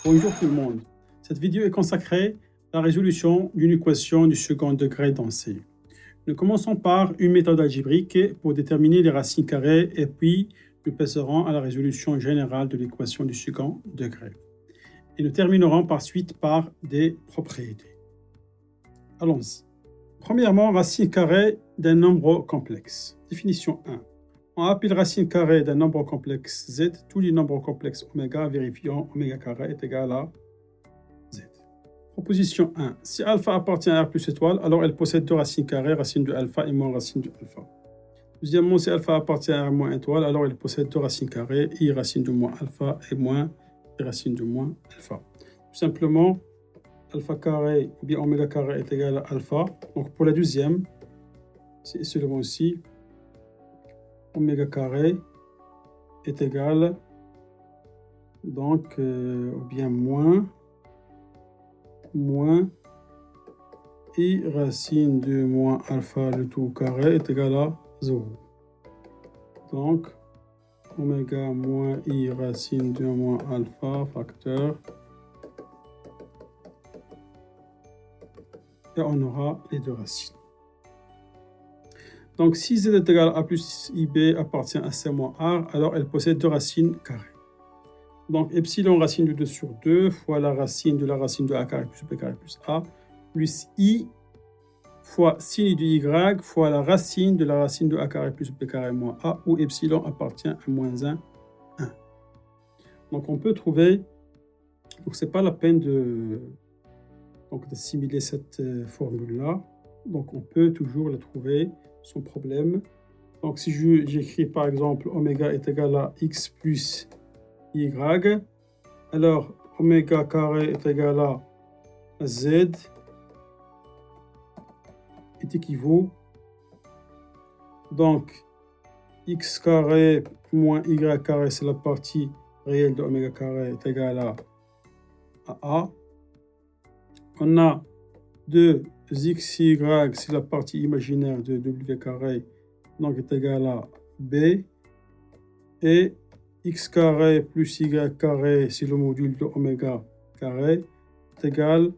Bonjour tout le monde. Cette vidéo est consacrée à la résolution d'une équation du second degré dans C. Nous commençons par une méthode algébrique pour déterminer les racines carrées et puis nous passerons à la résolution générale de l'équation du second degré. Et nous terminerons par suite par des propriétés. Allons-y. Premièrement, racine carrée d'un nombre complexe. Définition 1. On appelle racine carrée d'un nombre complexe z tous les nombres complexes oméga vérifiant oméga carré est égal à z. Proposition 1. Si alpha appartient à R plus étoile, alors elle possède deux racines carrées, racine de alpha et moins racine de alpha. Deuxièmement, si alpha appartient à R moins étoile, alors elle possède deux racines carrées, i racine de moins alpha et moins i racine de moins alpha. Tout simplement, alpha carré ou bien oméga carré est égal à alpha. Donc pour la deuxième, c'est seulement aussi oméga carré est égal donc ou bien moins i racine de moins alpha le tout carré est égal à 0. Donc oméga moins i racine de moins alpha facteur et on aura les deux racines. Donc, si z est égal à a plus ib appartient à c moins r, alors elle possède deux racines carrées. Donc, epsilon racine de 2 sur 2 fois la racine de a carré plus b carré plus a, plus i fois sin de y fois la racine de a carré plus b carré moins a, où epsilon appartient à moins 1, 1. Donc, on peut trouver, donc c'est pas la peine d'assimiler cette formule-là. Donc, on peut toujours la trouver sans problème. Donc, si j'écris par exemple oméga est égal à x plus y, alors oméga carré est égal à z est équivaut. Donc, x carré moins y carré, c'est la partie réelle de oméga carré est égal à a. On a 2xy, c'est la partie imaginaire de w carré, donc est égal à b. Et x carré plus y carré, c'est le module de oméga carré, est égal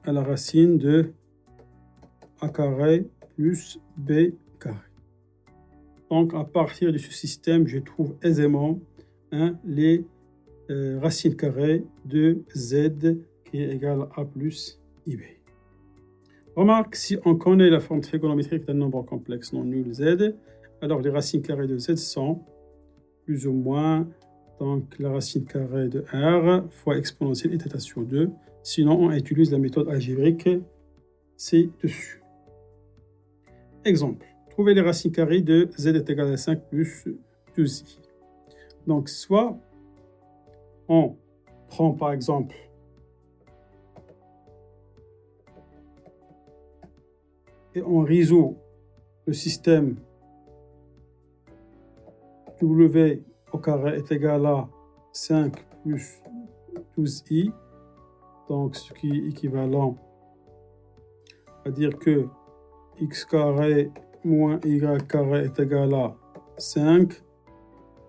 à la racine de a carré plus b carré. Donc à partir de ce système, je trouve aisément les racines carrées de z qui est égal à a plus ib. Remarque, si on connaît la forme trigonométrique d'un nombre complexe non nul z, alors les racines carrées de z sont plus ou moins donc la racine carrée de r fois exponentielle et θ sur 2. Sinon, on utilise la méthode algébrique ci-dessus. Exemple, trouver les racines carrées de z est égal à 5 plus 12i. Donc, soit on prend par exemple et on résout le système w au carré est égal à 5 plus 12i, donc ce qui est équivalent à dire que x carré moins y carré est égal à 5,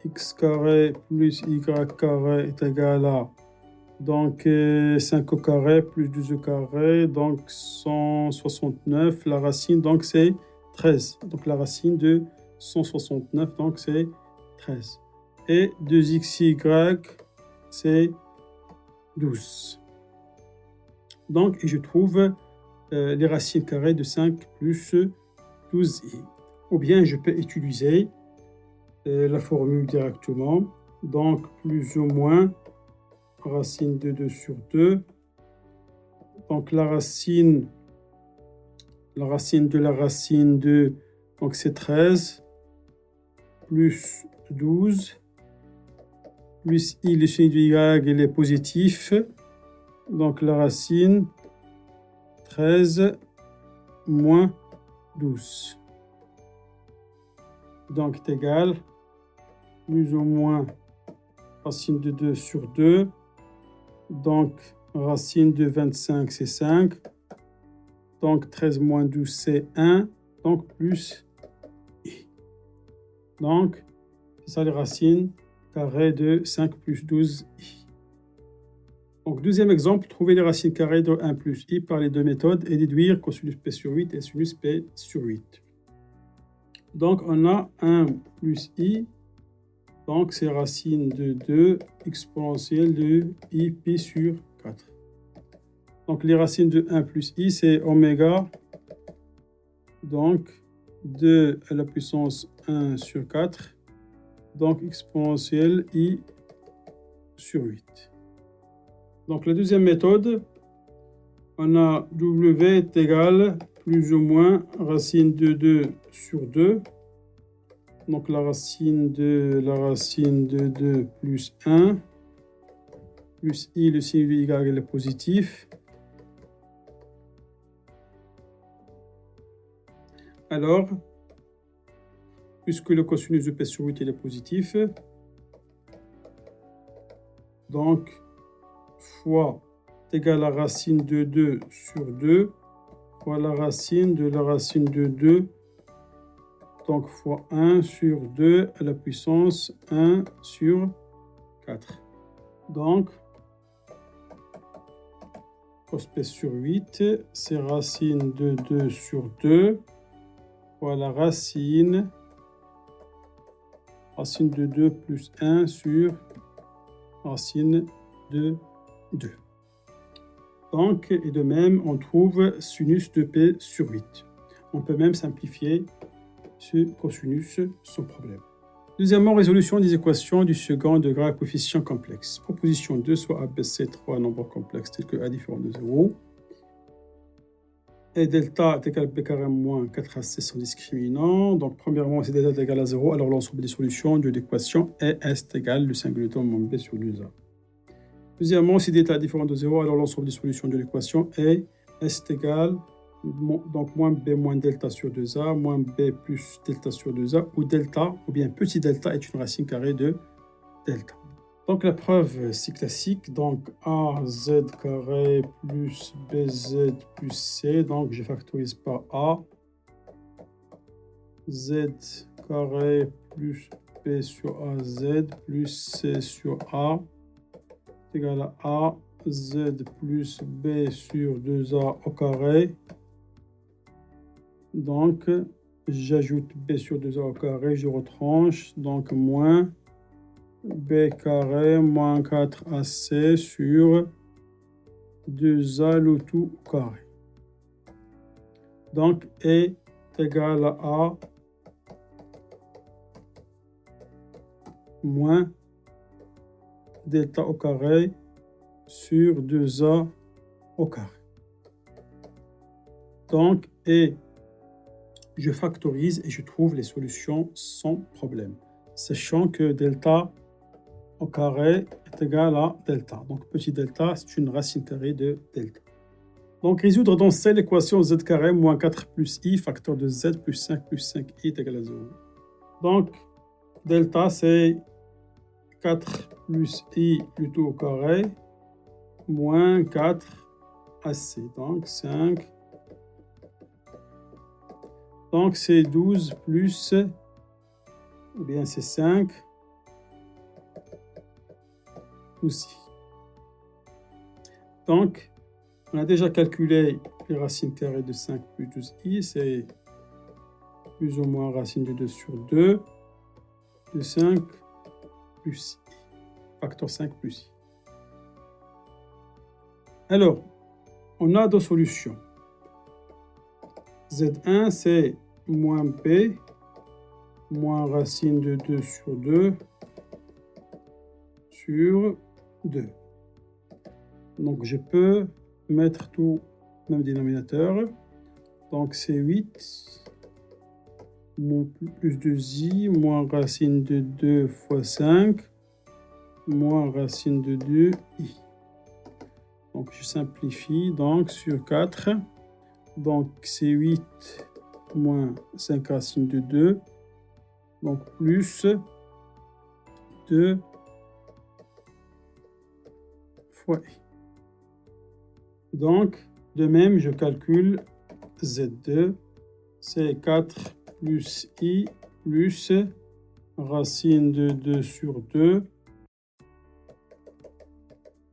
x carré plus y carré est égal à donc 5 au carré plus 12 au carré, donc 169, la racine donc c'est 13, donc la racine de 169 donc c'est 13. Et 2xy c'est 12. Donc je trouve les racines carrées de 5 plus 12i. Ou bien je peux utiliser la formule directement, donc plus ou moins racine de 2 sur 2. Donc la racine de la racine de, donc c'est 13, plus 12, plus i, le signe de y, il est positif. Donc la racine 13 moins 12. Donc est égal plus ou moins racine de 2 sur 2. Donc racine de 25 c'est 5. Donc 13 moins 12 c'est 1. Donc plus i. Donc c'est ça les racines carrées de 5 plus 12i. Donc, deuxième exemple, trouver les racines carrées de 1 plus i par les deux méthodes et déduire cosinus p sur 8 et sinus p sur 8. Donc, on a 1 plus i, donc c'est racine de 2 exponentielle de i pi sur 4. Donc, les racines de 1 plus i, c'est oméga, donc 2 à la puissance 1 sur 4, donc exponentielle i sur 8. Donc, la deuxième méthode, on a w est égal plus ou moins racine de 2 sur 2. Donc, la racine de 2 plus 1 plus i, le signe de y est positif. Alors, puisque le cosinus de p sur 8 est positif, donc fois égale la racine de 2 sur 2 fois la racine de 2, donc fois 1 sur 2 à la puissance 1 sur 4. Donc, cos p sur 8, c'est racine de 2 sur 2 fois la racine de 2 plus 1 sur racine de 2. Donc, et de même, on trouve sinus de p sur 8. On peut même simplifier ce cosinus sans problème. Deuxièmement, résolution des équations du second degré à coefficient complexe. Proposition 2, soit ABC 3 nombres complexes tels que A différent de 0. Et delta est égal à B carré moins 4AC sans discriminant. Donc, premièrement, si delta est égal à 0, alors l'ensemble des solutions de l'équation est égal le singulier moins B sur 2A. Deuxièmement, si delta est différent de 0, alors l'ensemble des solutions de l'équation est égal, donc moins b moins delta sur 2a, moins b plus delta sur 2a, où delta, ou bien petit delta, est une racine carrée de delta. Donc la preuve, c'est classique. Donc az carré plus bz plus c, donc je factorise par a. Z carré plus b sur az plus c sur a égale à a z plus b sur 2a au carré. Donc, j'ajoute b sur 2a au carré, je retranche, donc moins b carré moins 4ac sur 2a le tout au carré. Donc, est égal à a moins delta au carré sur 2a au carré. Donc, et je factorise et je trouve les solutions sans problème, sachant que delta au carré est égal à delta. Donc, petit delta, c'est une racine carrée de delta. Donc, résoudre dans cette équation z carré moins 4 plus i, facteur de z plus 5 est égal à 0. Donc, delta, c'est 4 plus i le tout au carré moins 4 ac. Donc, 5. Donc, c'est 12 plus, ou bien c'est 5 plus i. Donc, on a déjà calculé les racines carrées de 5 plus 12i, c'est plus ou moins racine de 2 sur 2, de 5 plus i, facteur 5 plus i. Alors, on a deux solutions. Z1, c'est moins p, moins racine de 2 sur 2, sur 2. Donc, je peux mettre tout au même dénominateur. Donc, c'est 8, plus 2i, moins racine de 2 fois 5, moins racine de 2i. Donc, je simplifie, donc, sur 4. Donc, c'est 8 moins 5 racine de 2. Donc, plus 2 fois i. Donc, de même, je calcule Z2. C'est 4 plus i plus racine de 2 sur 2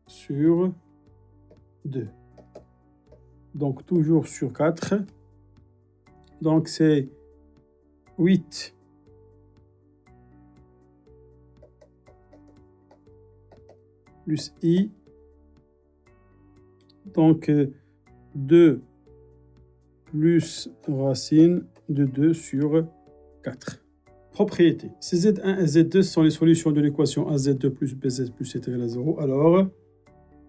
sur 2. Donc, toujours sur 4. Donc, c'est 8 plus i. Donc, 2 plus racine de 2 sur 4. Propriété. Si Z1 et Z2 sont les solutions de l'équation AZ2 plus BZ plus C est égal à 0, alors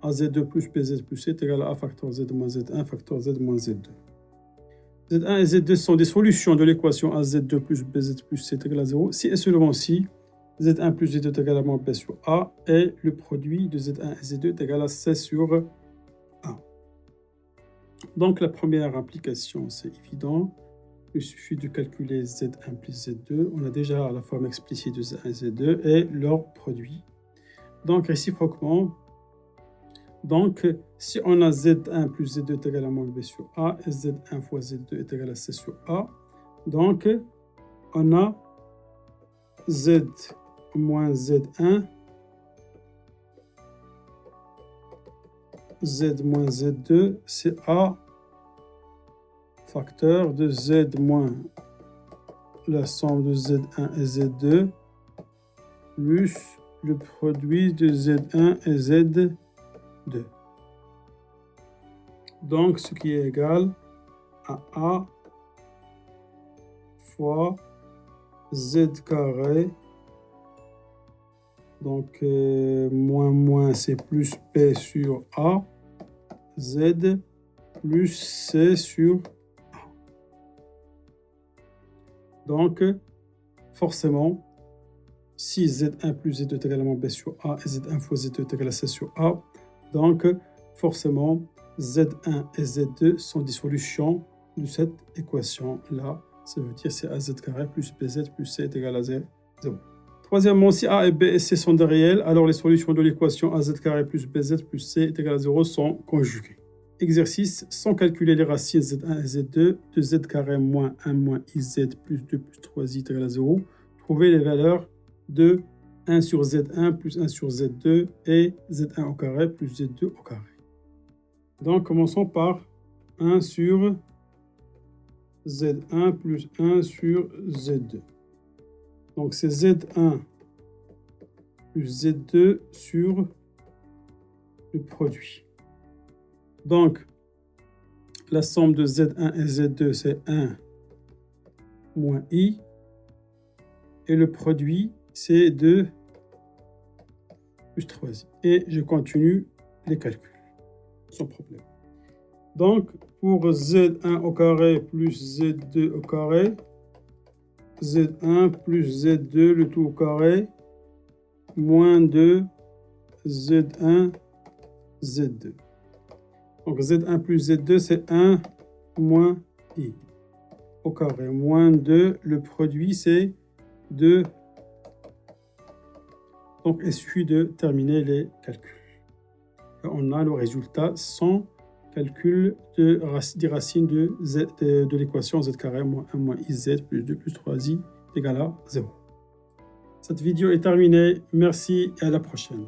AZ2 plus BZ plus C est égal à A facteur Z moins Z1 facteur Z moins Z2. Z1 et Z2 sont des solutions de l'équation AZ2 plus BZ plus C est égal à 0 si et seulement si Z1 plus Z2 est égal à moins B sur A et le produit de Z1 et Z2 est égal à C sur A. Donc la première implication, c'est évident. Il suffit de calculer Z1 plus Z2. On a déjà la forme explicite de Z1 et Z2 et leur produit. Donc réciproquement, donc si on a Z1 plus Z2 est égal à moins B sur A et Z1 fois Z2 est égal à C sur A, donc on a Z moins Z1, Z moins Z2, c'est A facteur de Z moins la somme de Z1 et Z2 plus le produit de Z1 et Z2. Donc, ce qui est égal à A fois Z carré. Donc, moins c'est plus P sur A, Z plus C sur A. Donc, forcément, si Z1 plus Z2 est égal à B sur A et Z1 fois Z2 est égal à C sur A, donc forcément, Z1 et Z2 sont des solutions de cette équation-là. Ça veut dire c'est AZ carré plus BZ plus C est égal à 0. Troisièmement, si A et B et C sont des réels, alors les solutions de l'équation AZ carré plus BZ plus C est égal à 0 sont conjuguées. Exercice, sans calculer les racines Z1 et Z2 de Z carré moins 1 moins IZ plus 2 plus 3I est égal à 0, trouvez les valeurs de 1 sur Z1 plus 1 sur Z2 et Z1 au carré plus Z2 au carré. Donc, commençons par 1 sur Z1 plus 1 sur Z2. Donc, c'est Z1 plus Z2 sur le produit. Donc, la somme de Z1 et Z2, c'est 1 moins I. Et le produit, c'est 2 plus 3I. Et je continue les calculs, sans problème. Donc, pour Z1 au carré plus Z2 au carré, Z1 plus Z2, le tout au carré, moins 2 Z1, Z2. Donc, Z1 plus Z2, c'est 1 moins I au carré, moins 2. Le produit, c'est 2. Donc, il suffit de terminer les calculs. Et on a le résultat sans calcul des racines de l'équation Z carré moins 1 moins IZ plus 2 plus 3I égale à 0. Cette vidéo est terminée. Merci et à la prochaine.